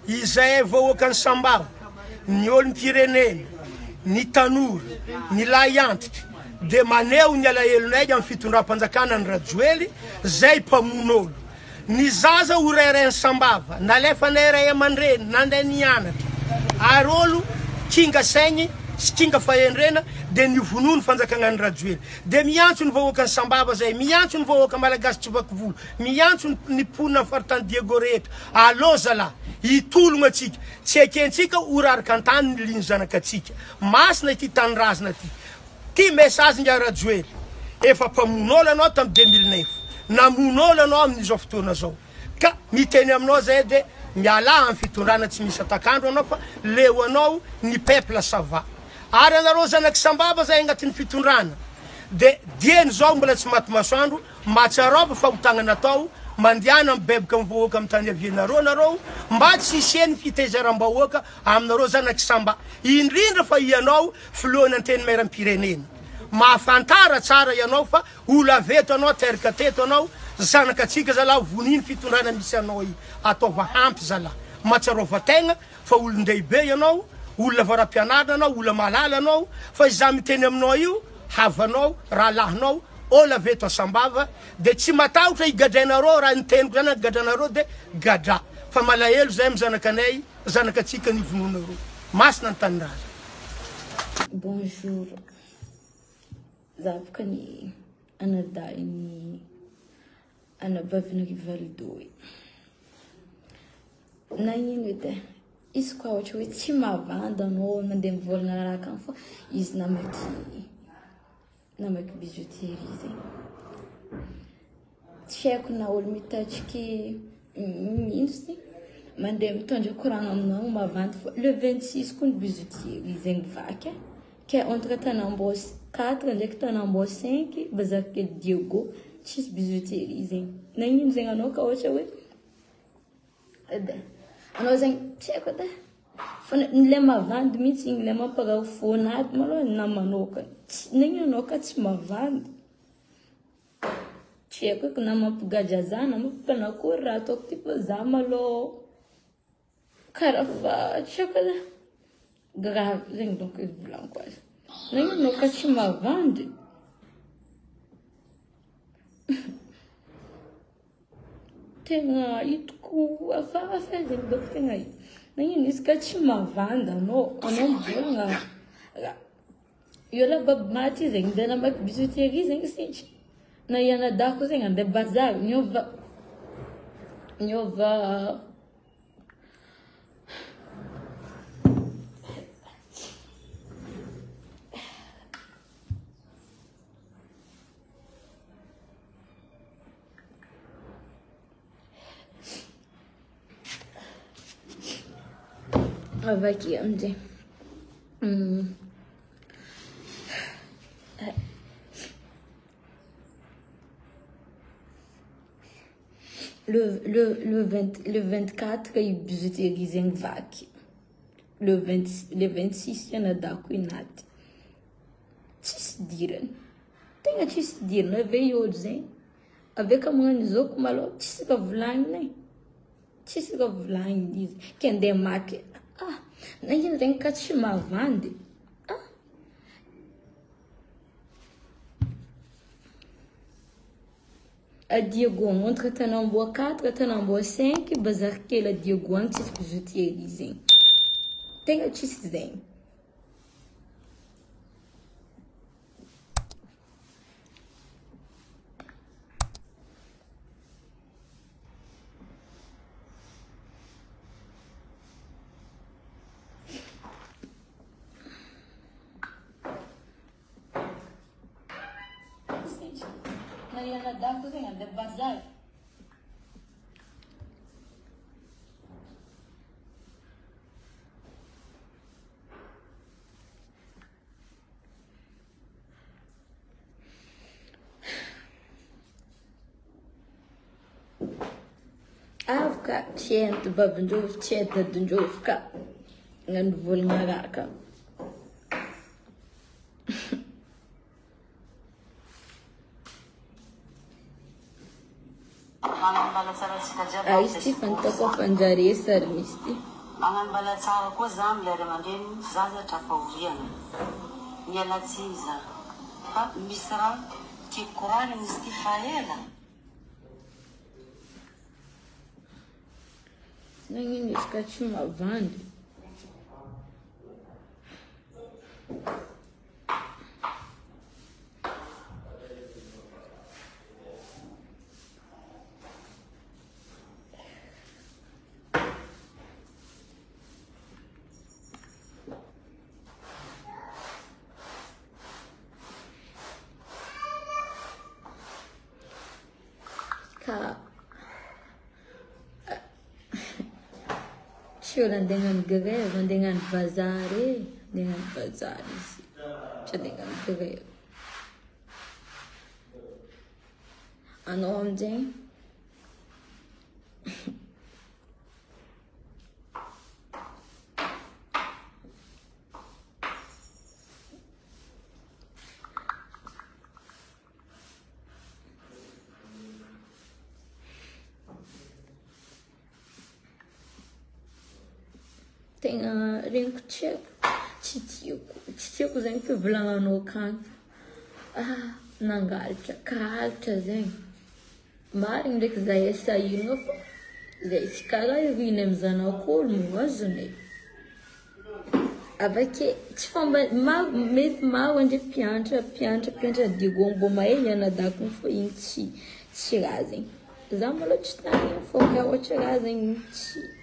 izay vahoaka ny Sambava, ny olom-pirenena, ny tanora, ny lahy antitra, de maneho ny alahelonay amin'ny fitondram-panjakana ny Rajoely zay mpamon'olo. Ny zaza ho rairay Sambava, nalefanay ray aman-dreny, nandeha nianatra, ary olo kinga saigny sy kinga fahendrena de nivonono fanjakana ny Rajoely. De miantso ny vahoaka ny Sambava zay, miantso ny vahoaka malagasy Tsivakovolo, miantso ny ponina faritany Diego rehetra. Allo zalahy, hitologna atsika, tsy ekentsika ho raraka antany ny liny zanakatsika. Masina ity tanorazana ty. Ty message nga Rajoely, efa mpamon'olo anao tamin'ny 2009, namon'olo anao amin'izao fotoana zao. Ka miteny aminao zay de miala amin'ny fitondrana tsy misy atakandro anao fa leo anao ny peuple ça va. Ary anareo zanaky Sambava zay agnatin'ny fitondrana. De dieny zao mbola tsy maty masoandro, matsarova fa hotagnana atao, mandiana mibebaka mivoaka amin'ny tany avianareo nareo, mba tsy isiany fitaizaram-bahoaka aminareo zanaky Samba. Indrindra fa ianao filohan'ny anteny mairaam-pirenena. Mahafantara tsara ianao fa olo aveto anao, teraka teto anao, zanakatsika zalahy voniny fitondrana misy anao io. Ataova hampy zalahy. Matsarova tegna fa olon-dehibe ianao, olona varam-pianarana anao, olona malala anao, fa izaho miteny aminao io, havanao, rahalahinao, olo aveto a Sambava, de tsy matahotra higadrainareo raha niteniko zany gadranareo de gadra. Fa malahelo zay amin'ny zanakanay, zanakatsika nivononareo. Masina ny tanindrazana. Bonjour. Zavaka ny anadahy ny anabavina Rivaldo. Na ino edy izy koa ohatra hoe tsy mahavanda anao mandeha mivolagna raha akany fa izy namaky bijouterie zay. Tsy haiko na olo mitatriky mintsy mandeha mitondra koragna aminao mahavandy fa le 26 koa ny bijouterie zegny vaky. Ke entre Tanambo 4 ndraiky Tanambo 5 bazarikely Diego tsisy bijouterie zegny. Na ino zegny anao ka ohatra hoe edy anao zegny tsy haiko edy fa le mahavandy mihitsy igny le mamparafona aby malôha na manokana. Na ino anao ka tsy mahavandy. Tsy haiko na mampigadra za na mampanakory raha ataoko ty fa za malôha karaha fa tsy haiko edy grave zegny donc volaniko azy. Na ino anao ka tsy mahavandy. Tena hitako afarafa zegny donc tena hita. Na ino izy ka tsy mahavandy anao mivolagna io la baby maty zegny de namaky bijouterie zegny sinitry. Na ianadako zegny andeha bazary niova avaki amzay le 24 i bijouterie zegny vaky. Le 26 ianadako inaty. Tsisy dirany. Tegna tsisy dirany ave olo zegny. Ave ka magnano izao ko malôha tsisy ka volagnina. Tsisy ka volagnina izy. Ke andeha maky. Na ino zegny ka tsy mahavandy. A Diego entre Tanambo 4 Tanambo 5 bazarikely a Diego agny tsisy bijouterie zegny. Tegna tsisy zegny. Na ianadako zegny andeha bazary. Avy ka tsy hainty babin-drovy tsy hainty dadin-drovy ka agnano volagna raha ka. Izy ty fantako fanjare sary misy ty. Angambala tsara koa zany lera mandreny zaza trapaoviana. Mialatsiza. Fa misy raha tiako korany misy ty faela. Nanino izy ka tsy mavandy. Siya dengan greve, dengan bazar isi. Siya dengan greve. Ano amjay? Tenga renko tiako zegny fivolagnanao kanto. Nangalatra, kalatra zegny. Marigny ndraiky zahay esahiragna fa zay tsy karaha irina amy zanak'olo moazone. Avake tsy fomba mety maro andre mpianatra digo mbô mahay nianadako fa igny tsy raha zegny. Za mbola tsy tanina fô raha ohatra raha zegny tsy.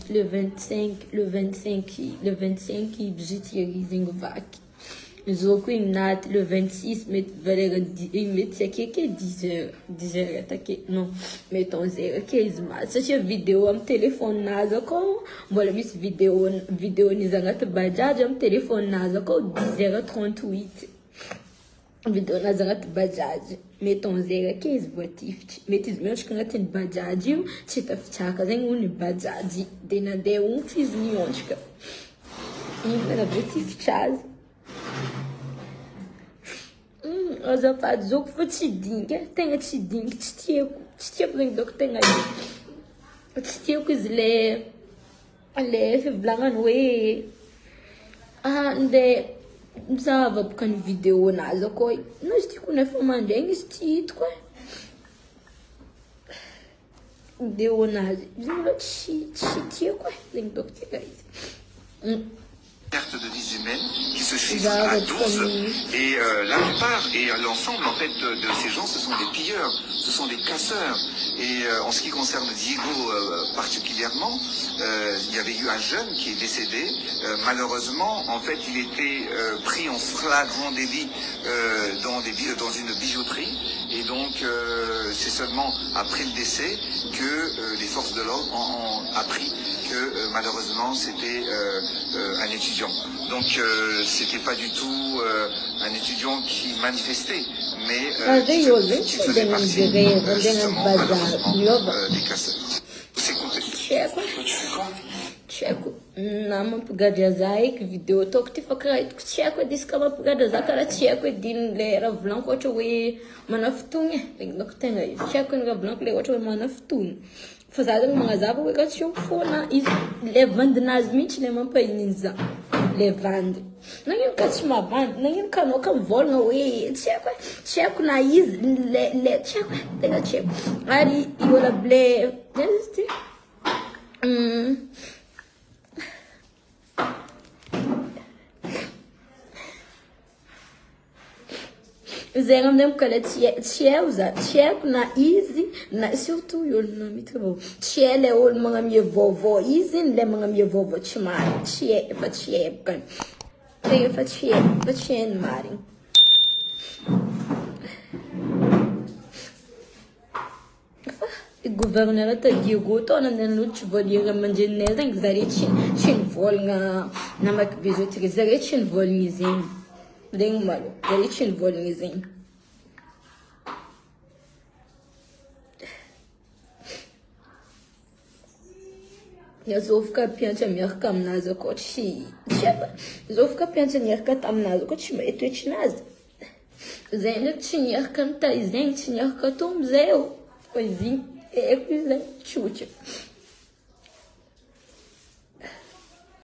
Le 25 bijuterie vaky. Zoko naty le 26 mety valera mety akeke 10 heures take non mettons 0:15 maty satria vidéo amy téléphone nazy akao mbola misy vidéo nizy agnaty bajaj amy téléphone nazy akao 10h38 vidéo nazy agnaty bajaj mettons 0:15 voatifitry mety izy miondrika agnatin'ny bajaj io tsy tafitsaka zegny ony bajaj de nandeha onkitra izy miondrika igny na voatifitra azy. Azafady zoko fa tsy dinky tegna tsy dinky tsy tiako zegny doko tegna tsy tiako izy le fivolagnany hoe nde mizava boka ny vidéo nazy akao no izy tiako nefa mandraigny izy tsy hitako vidéo nazy izy mbola tsy tiako zegny doko tegna izy. Carte de vie humaine qui se chiffre à 12 et la plupart et l'ensemble en fait de ces gens ce sont des pilleurs, ce sont des casseurs et en ce qui concerne Diego particulièrement il y avait eu un jeune qui est décédé malheureusement en fait il était pris en flagrant délit dans une bijouterie et donc c'est seulement après le décès que les forces de l'ordre ont appris que malheureusement c'était un étudiant. Donc c'était pas du tout un étudiant qui manifestait, mais qui faisait partie justement malheureusement des casseurs. C'est compté. Tiako na mampigadra za eky vidéo ataoko ty fa karaha hitako tiako edy izy ka mampigadra za karaha tiako edy le raha volaniko ohatra hoe manafotogny zegny doko tegna izy tiako ny raha volaniko le ohatra hoe manafotogny fa za zegny magnazava hoe raha tsy eo foana izy le vandinazy mihitsy le mampahininy za le vandy nagnino ka tsy mavandy nagnino ka anao ka mivolagna hoe tiako na izy le tiako tegna tiako ary iola ble izy ty zegny amizay mokala tiako na izy na surtout olona mitravo tsy le olo magnamia vaovao izy le magnamia vaovao tsy marina tsy efa tsy ebokany Tenho fatien Marin. O governo ela tá digo, tô na noite volia manjinela em zaretin, chin volga na macbizo tri zaretin volnizin. Deng malo, zaretin volnizin. Я зовка пьянча мягко мназо кочи. Чеба. Зовка пьянча мягко там назо кочи ма это чиназ. Зенек чиняхкан та зенек чиняхка том зеу. Ой зин. É que chute.